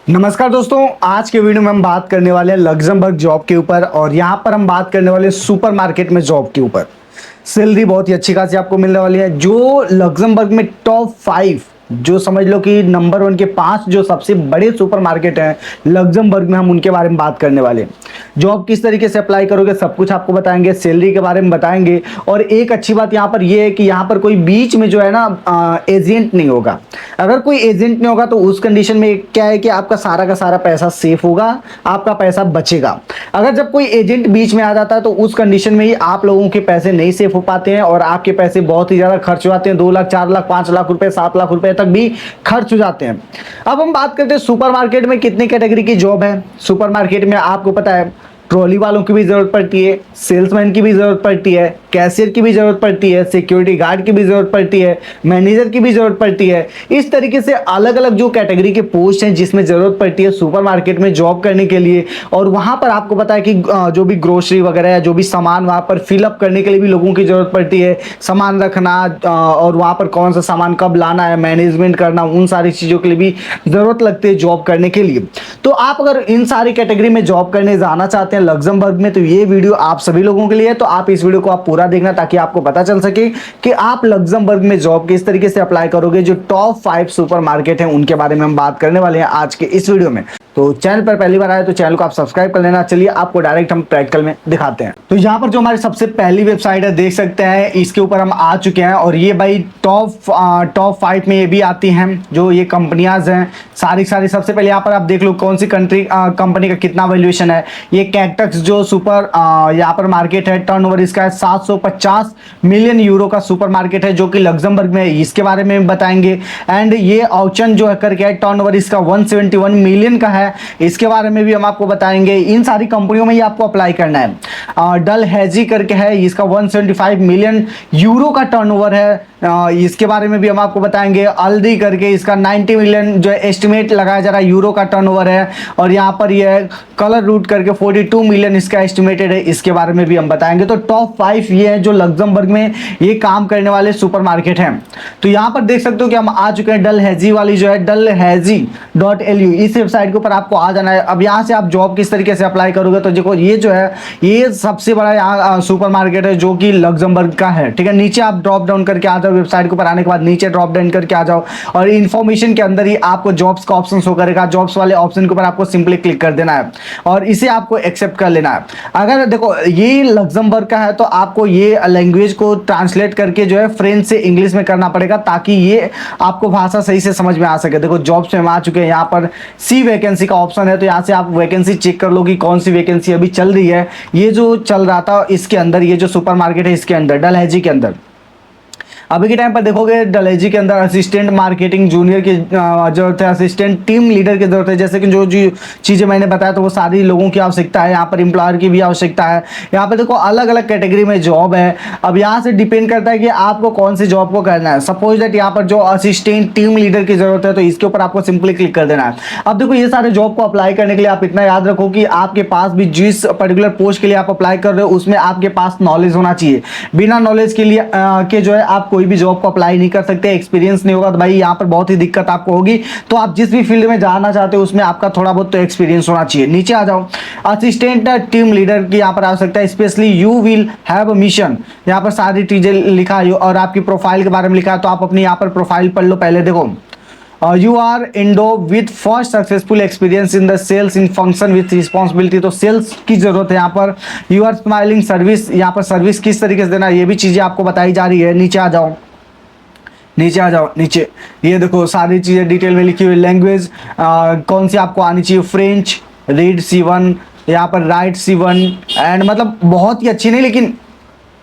नमस्कार दोस्तों, आज के वीडियो में हम बात करने वाले हैं लग्जमबर्ग जॉब के ऊपर। और यहाँ पर हम बात करने वाले हैं सुपरमार्केट में जॉब के ऊपर। सैलरी बहुत ही अच्छी खासी आपको मिलने वाली है। जो लग्जमबर्ग में टॉप 5, जो समझ लो कि नंबर 1 के 5 जो सबसे बड़े सुपरमार्केट हैं लग्जमबर्ग में, हम उनके बारे में बात करने वाले हैं। जॉब किस तरीके से अप्लाई करोगे सब कुछ आपको बताएंगे, सैलरी के बारे में बताएंगे। और एक अच्छी बात यहाँ पर यह है कि यहाँ पर कोई बीच में जो है ना एजेंट नहीं होगा। अगर कोई एजेंट नहीं होगा तो उस कंडीशन में क्या है कि आपका सारा का सारा पैसा सेफ होगा, आपका पैसा बचेगा। अगर जब कोई एजेंट बीच में आ जाता है तो उस कंडीशन में ही आप लोगों के पैसे नहीं सेफ हो पाते हैं और आपके पैसे बहुत ही ज़्यादा खर्च हो जाते हैं। 2 लाख, 4 लाख, 5 लाख रुपए, 7 लाख रुपए तक भी खर्च हो जाते हैं। अब हम बात करते हैं सुपरमार्केट में कितनी कैटेगरी की जॉब है। सुपरमार्केट में आपको पता है ट्रॉली वालों की भी जरूरत पड़ती है, सेल्समैन की भी जरूरत पड़ती है, कैशियर की भी जरूरत पड़ती है, सिक्योरिटी गार्ड की भी जरूरत पड़ती है, मैनेजर की भी जरूरत पड़ती है। इस तरीके से अलग अलग जो कैटेगरी के पोस्ट हैं जिसमें जरूरत पड़ती है सुपरमार्केट में जॉब करने के लिए। और वहां पर आपको पता है कि जो भी ग्रोसरी वगैरह है, जो भी सामान वहां पर फिलअप करने के लिए भी लोगों की जरूरत पड़ती है। सामान रखना और वहां पर कौन सा सामान कब लाना है, मैनेजमेंट करना, उन सारी चीजों के लिए भी जरूरत लगती है जॉब करने के लिए। तो आप अगर इन सारी कैटेगरी में जॉब करने जाना चाहते हैं लग्जमबर्ग में, तो ये वीडियो आप सभी लोगों के लिए है। तो आप इस वीडियो को आप पूरा देखना ताकि आपको पता चल सके कि आप लग्जमबर्ग में जॉब किस तरीके से अप्लाई करोगे। जो टॉप 5 सुपरमार्केट हैं उनके बारे में हम बात करने वाले हैं आज के इस वीडियो में। तो चैनल पर पहली बार आए तो चैनल को आप सब्सक्राइब कर लेना। चलिए आपको डायरेक्ट हम प्रैक्टिकल में दिखाते हैं। तो यहाँ पर जो हमारी सबसे पहली वेबसाइट है देख सकते हैं, इसके ऊपर हम आ चुके हैं। और ये भाई टॉप 5 में ये भी आती हैं जो ये कंपनियां हैं सारी सबसे पहले यहाँ पर आप देख लो कौन सी कंपनी का कितना वैल्यूएशन है। ये कैक्टस जो सुपर यहाँ पर मार्केट है, टर्नओवर इसका है 750 मिलियन यूरो का सुपर मार्केट है जो कि लग्जमबर्ग में है। इसके बारे में बताएंगे। एंड ये ऑक्शन जो है करके है, टर्नओवर इसका 171 मिलियन का है, इसके बारे में भी हम आपको बताएंगे। इन सारी कंपनियों में ही आपको अप्लाई करना है। डलहौजी करके है, इसका 175 मिलियन यूरो का टर्नओवर है, इसके बारे में भी हम आपको बताएंगे। अल्दी करके इसका 90 मिलियन जो एस्टिमेट लगाया जा रहा है यूरो का टर्नओवर है। और यहाँ पर ये कलर रूट करके 42 मिलियन इसका एस्टिमेटेड है, इसके बारे में भी हम बताएंगे। तो टॉप 5 ये है जो लग्जमबर्ग में ये काम करने वाले सुपरमार्केट हैं। तो यहाँ पर देख सकते हो कि हम आ चुके हैं डलहौजी वाली जो है डलहौजी.lu, इस वेबसाइट के ऊपर आपको आ जाना है। अब यहाँ से आप जॉब किस तरीके से अप्लाई करोगे तो देखो ये जो है ये सबसे बड़ा यहाँ सुपरमार्केट है जो कि लग्जमबर्ग का है। ठीक है, नीचे आप ड्रॉप डाउन करके आ जाओ। वेबसाइट के ऊपर आने के बाद नीचे ड्रॉप डाउन करके आ जाओ और इन्फॉर्मेशन के अंदर ही आपको जॉब्स का ऑप्शन शो करेगा। जॉब्स वाले ऑप्शन के ऊपर आपको सिंपली क्लिक कर देना है और इसे आपको एक्सेप्ट कर लेना है। अगर देखो ये लग्जमबर्ग का है तो आपको ये लैंग्वेज को ट्रांसलेट करके जो है फ्रेंच से इंग्लिश में करना पड़ेगा ताकि ये आपको भाषा सही से समझ में आ सके। देखो जॉब्स में हम आ चुके हैं, यहाँ पर सी वैकेंसी का ऑप्शन है तो यहाँ से आप वैकेंसी चेक कर लो कि कौन सी वैकेंसी अभी चल रही है। ये जो चल रहा था इसके अंदर, ये जो सुपरमार्केट है इसके अंदर डलहौजी के अंदर अभी के टाइम पर देखोगे डलहौजी के अंदर असिस्टेंट मार्केटिंग जूनियर की जरूरत है, असिस्टेंट टीम लीडर की जरूरत है। जैसे कि जो चीज़ें मैंने बताया तो वो सारी लोगों की आवश्यकता है। यहाँ पर एम्प्लॉयर की भी आवश्यकता है। यहाँ पर देखो अलग अलग कैटेगरी में जॉब है। अब यहाँ से डिपेंड करता है कि आपको कौन सी जॉब को करना है। सपोज दैट यहाँ पर जो असिस्टेंट टीम लीडर की जरूरत है तो इसके ऊपर आपको सिंपली क्लिक कर देना है। अब देखो ये सारे जॉब को अप्लाई करने के लिए आप इतना याद रखो कि आपके पास भी जिस पर्टिकुलर पोस्ट के लिए आप अप्लाई कर रहे हो उसमें आपके पास नॉलेज होना चाहिए। बिना नॉलेज के लिए के जो है आप कोई भी जॉब को अप्लाई नहीं कर सकते। एक्सपीरियंस नहीं होगा तो भाई यहाँ पर बहुत ही दिक्कत आपको होगी। तो आप जिस भी फील्ड में जाना चाहते हो उसमें आपका थोड़ा बहुत तो एक्सपीरियंस होना चाहिए। नीचे आ जाओ, असिस्टेंट टीम लीडर की यहाँ पर आ सकता है। Specially you will have a mission, यहाँ पर सारी चीजें लिखा है और आपकी प्रोफाइल के बारे में लिखा है। तो आप अपनी यहाँ पर प्रोफाइल पढ़ लो पहले। देखो you are endowed with first successful experience in the sales in function with responsibility, तो सेल्स की जरूरत है यहाँ पर। यू आर स्माइलिंग सर्विस, यहाँ पर सर्विस किस तरीके से देना ये भी चीजें आपको बताई जा रही है। नीचे आ जाओ, नीचे आ जाओ, नीचे ये देखो सारी चीज़ें डिटेल में लिखी हुई। लैंग्वेज कौन सी आपको आनी चाहिए, फ्रेंच, रीड C1, यहाँ पर राइट C1 एंड मतलब बहुत ही अच्छी नहीं लेकिन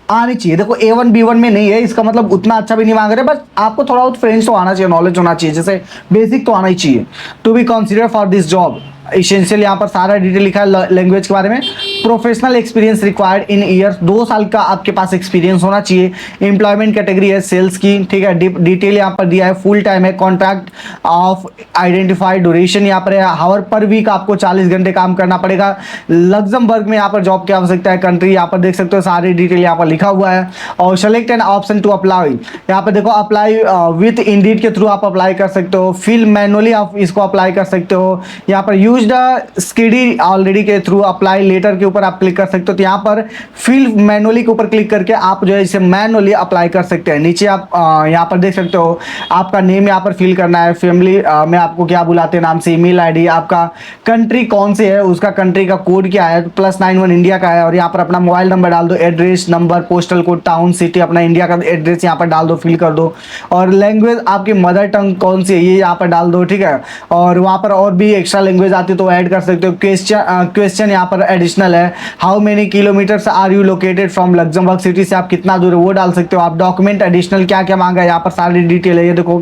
आनी चाहिए। देखो A1 B1 में नहीं है, इसका मतलब उतना अच्छा भी नहीं मांग रहे, बस आपको थोड़ा बहुत फ्रेंच तो आना चाहिए, नॉलेज होना चाहिए, जैसे बेसिक तो आना ही चाहिए। To be consider for this job, essential यहाँ पर सारा डिटेल लिखा है लैंग्वेज के बारे में। Professional experience required in years, 2 साल का आपके पास एक्सपीरियंस होना चाहिए। एम्प्लॉयमेंट कैटेगरी है सेल्स की, ठीक है। डिटेल यहाँ पर दिया है, फुल टाइम है, कॉन्ट्रैक्ट ऑफ आइडेंटिफाइड ड्यूरेशन यहाँ पर है, हावर पर वीक आपको 40 घंटे काम करना पड़ेगा। लग्जमबर्ग में यहाँ पर जॉब की आवश्यकता है, कंट्री यहाँ पर देख सकते हो, सारी डिटेल यहाँ पर लिखा हुआ है। और select an option to apply, यहाँ पर देखो अप्लाई विथ इंडीड के थ्रू आप अप्लाई कर सकते हो, फिल मैनुअली आप इसको अप्लाई कर सकते हो। यहाँ पर यूज द स्कीडी ऑलरेडी के थ्रू अप्लाई लेटर के ऊपर आप क्लिक कर सकते हो। तो यहाँ पर फिल मैनुअली के ऊपर क्लिक करके आप जो है इसे मैनुअली अप्लाई कर सकते हैं। नीचे आप यहाँ पर देख सकते हो, आपका नेम यहाँ पर फिल करना है, फैमिली में आपको क्या बुलाते हैं नाम से, ईमेल आईडी, आपका कंट्री कौन से है, उसका कंट्री का कोड क्या है, +91 इंडिया का है, और यहाँ पर अपना मोबाइल नंबर डाल दो, address number, postal code, town, city, अपना इंडिया का एड्रेस यहाँ पर डाल दो, फिल कर दो। और लैंग्वेज आपकी मदर टंग कौन सी है ये यहाँ पर डाल दो, ठीक है। और वहाँ पर और भी एक्स्ट्रा लैंग्वेज आती है तो ऐड कर सकते हो। क्वेश्चन यहाँ पर एडिशनल है, how many kilometres are you located from Luxembourg city, से आप कितना दूर है वो डाल सकते हो आप। डॉक्यूमेंट एडिशनल क्या क्या मांगा है यहाँ पर सारी डिटेल है, ये देखो।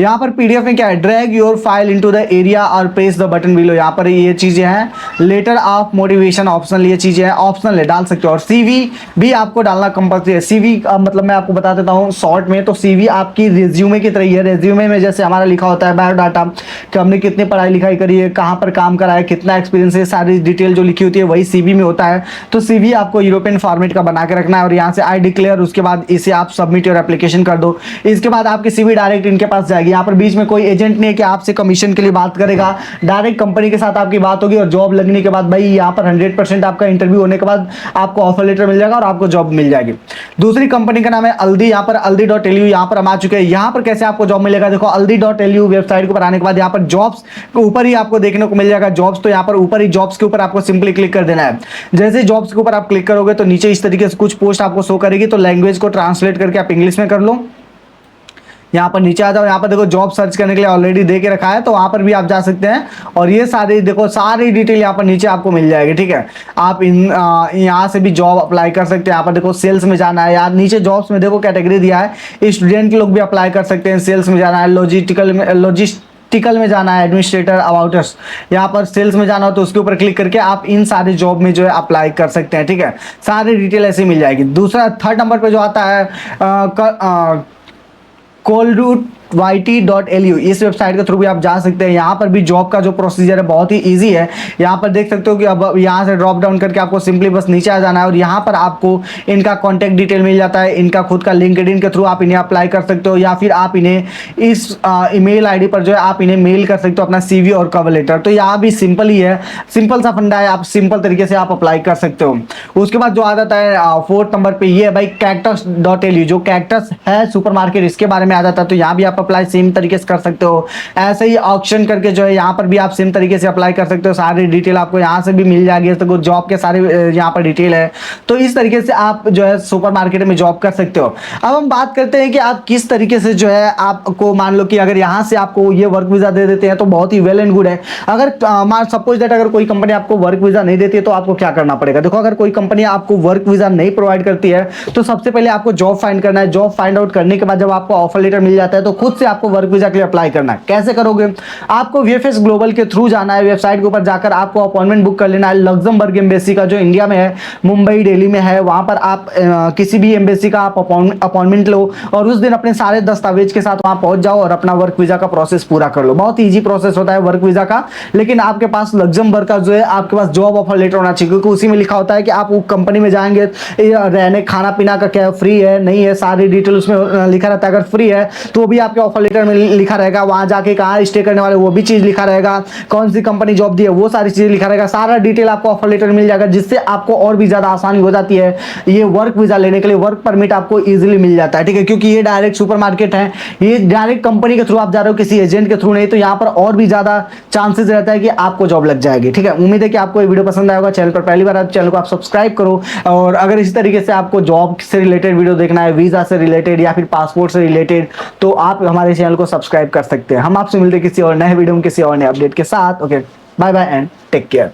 यहाँ पर पीडीएफ में क्या है, drag your file into the area और प्रेस द बटन बिलो, यहाँ पर ये चीजें हैं। लेटर ऑफ मोटिवेशन ऑप्शनल, ये चीजें हैं ऑप्शनल है, डाल सकते हो। और सीवी भी आपको डालना कंपल्सरी है। सीवी मतलब मैं आपको बता देता हूँ शॉर्ट में, तो सीवी आपकी रिज्यूमे की तरह ही है। रिज्यूमे में जैसे हमारा लिखा होता है बायोडाटा कि हमने कितनी पढ़ाई लिखाई करी है, कहाँ पर काम करा है, कितना एक्सपीरियंस है, सारी डिटेल जो लिखी होती है वही सीवी में होता है। तो सीवी आपको यूरोपियन फॉर्मेट का बना के रखना है, और यहाँ से आई डिक्लेयर, उसके बाद इसे आप सबमिट और एप्लीकेशन कर दो। इसके बाद आपकी सीवी डायरेक्ट इनके पास जाएगी। यहाँ पर बीच में कोई एजेंट नहीं है कि आपसे कमीशन के लिए बात करेगा, डायरेक्ट कंपनी के साथ आपकी बात होगी। और जॉब लगने के बाद भाई यहाँ पर 100% आपका इंटरव्यू होने के बाद आपको ऑफर लेटर मिल जाएगा और आपको जॉब मिल जाएगी। दूसरी कंपनी का नाम है अल्दी, यहाँ पर aldi.lu, यहाँ पर हम आ चुके हैं। यहाँ पर कैसे आपको जॉब मिलेगा, देखो aldi.lu वेबसाइट के ऊपर आने के बाद यहाँ पर जॉब्स के ऊपर ही आपको देखने को मिल जाएगा जॉब्स। तो यहाँ पर ऊपर ही जॉब्स के ऊपर आपको सिंपली क्लिक कर देना है। जैसे जॉब्स के ऊपर आप क्लिक करोगे तो नीचे इस तरीके से कुछ पोस्ट आपको शो करेगी, तो लैंग्वेज को ट्रांसलेट करके आप इंग्लिश में कर लो। यहाँ पर नीचे आ जाओ, यहाँ पर देखो जॉब सर्च करने के लिए ऑलरेडी दे के रखा है, तो वहां पर भी आप जा सकते हैं। और ये सारी देखो सारी डिटेल यहाँ पर नीचे आपको मिल जाएगी, ठीक है। आप यहाँ से भी जॉब अप्लाई कर सकते हैं। यहाँ पर देखो सेल्स में जाना है, यार नीचे जॉब्स में देखो कैटेगरी दिया है, स्टूडेंट लोग भी अप्लाई कर सकते हैं। सेल्स में जाना है, लॉजिस्टिकल में जाना है, एडमिनिस्ट्रेटर, अबाउटर्स, यहाँ पर सेल्स में जाना हो तो उसके ऊपर क्लिक करके आप इन सारे जॉब में जो है अप्लाई कर सकते हैं, ठीक है। सारी डिटेल ऐसे मिल जाएगी। दूसरा थर्ड नंबर पे जो आता है coldroot.yt.lu, इस वेबसाइट के थ्रू भी आप जा सकते हैं। यहाँ पर भी जॉब का जो प्रोसीजर है बहुत ही इजी है। यहाँ पर देख सकते हो कि अब यहाँ से ड्रॉप डाउन करके आपको सिंपली बस नीचे आ जाना है, और यहाँ पर आपको इनका कॉन्टैक्ट डिटेल मिल जाता है, इनका खुद का लिंक्डइन के थ्रू आप इन्हें अप्लाई कर सकते हो, या फिर आप इन्हें इस ईमेल आईडी पर जो है आप इन्हें मेल कर सकते हो अपना सीवी और कवर लेटर। तो यहाँ भी सिंपल ही है, सिंपल सा फंडा है, आप सिंपल तरीके से आप अप्लाई कर सकते हो। उसके बाद जो आ जाता है फोर्थ नंबर पे, ये है भाई cactus.lu, जो कैक्टस है सुपरमार्केट, इसके बारे में आ जाता है। तो यहाँ भी आप अप्लाई सेम तरीके से कर सकते हो। ऐसे ही ऑक्शन करके जो है यहाँ पर भी आप सेम तरीके से अप्लाई कर सकते हो। सारी डिटेल आपको यहाँ से भी मिल जाएगी, तो जॉब के सारे यहाँ पर डिटेल है। तो इस तरीके से आप जो है सुपरमार्केट में जॉब कर सकते हो। अब हम बात करते हैं कि आप किस तरीके से जो है, आपको मान लो कि अगर यहाँ से आपको ये वर्क वीजा दे देते हैं तो बहुत ही वेल एंड गुड है। अगर सपोज दैट अगर कोई कंपनी आपको वर्क वीजा नहीं देती है तो आपको क्या करना पड़ेगा। देखो, अगर कोई कंपनी आपको वर्क वीजा नहीं प्रोवाइड करती है तो सबसे पहले आपको जॉब फाइंड करना है। जॉब फाइंड आउट करने के बाद जब आपको ऑफर लेटर मिल जाता है तो खुद से आपको वर्क वीजा के लिए अप्लाई करना है। कैसे करोगे, आपको वीएफएस ग्लोबल के थ्रू जाना है, वेबसाइट के ऊपर जाकर आपको अपॉइंटमेंट बुक कर लेना है। लग्जमबर्ग एम्बेसी का जो इंडिया में है, मुंबई, दिल्ली में है, वहां पर आप किसी भी एम्बेसी का आप अपॉइंटमेंट लो और उस दिन अपने सारे दस्तावेज के साथ वहां पहुंच जाओ और अपना वर्क वीजा का प्रोसेस पूरा कर लो। बहुत ईजी प्रोसेस होता है वर्क वीजा का, लेकिन आपके पास लग्जमबर्ग का जो है आपके पास जॉब ऑफर लेटर होना चाहिए, क्योंकि उसी में लिखा होता है कि आप कंपनी में जाएंगे, रहने खाना पीना का क्या फ्री है नहीं है, सारी डिटेल उसमें लिखा रहता है। अगर फ्री है तो वो भी आपके ऑफर लेटर में लिखा रहेगा, वहां जाके कहाँ स्टे करने वाले वो भी चीज लिखा रहेगा, कौन सी कंपनी जॉब दी है वो सारी चीजें लिखा रहेगा। सारा डिटेल आपको ऑफर लेटर मिल जाएगा, जिससे आपको और भी ज्यादा आसानी हो जाती है ये वर्क वीजा लेने के लिए। वर्क परमिट आपको इजीली मिल जाता है, ठीक है, क्योंकि ये डायरेक्ट सुपरमार्केट है, ये डायरेक्ट कंपनी के थ्रू आप जा रहे हो, किसी एजेंट के थ्रू नहीं। तो यहाँ पर और भी ज्यादा चांसेस रहता है कि आपको जॉब लग जाएगी, ठीक है। उम्मीद है कि आपको ये वीडियो पसंद आएगा। चैनल पर पहली बार चैनल को आप सब्सक्राइब करो, और अगर इसी तरीके से आपको जॉब से रिलेटेड वीडियो देखना है, वीजा से रिलेटेड या फिर पासपोर्ट से रिलेटेड, तो आप हमारे चैनल को सब्सक्राइब कर सकते हैं। हम आपसे मिलते हैं किसी और नए वीडियो में किसी और नए अपडेट के साथ। Okay, bye bye and take care.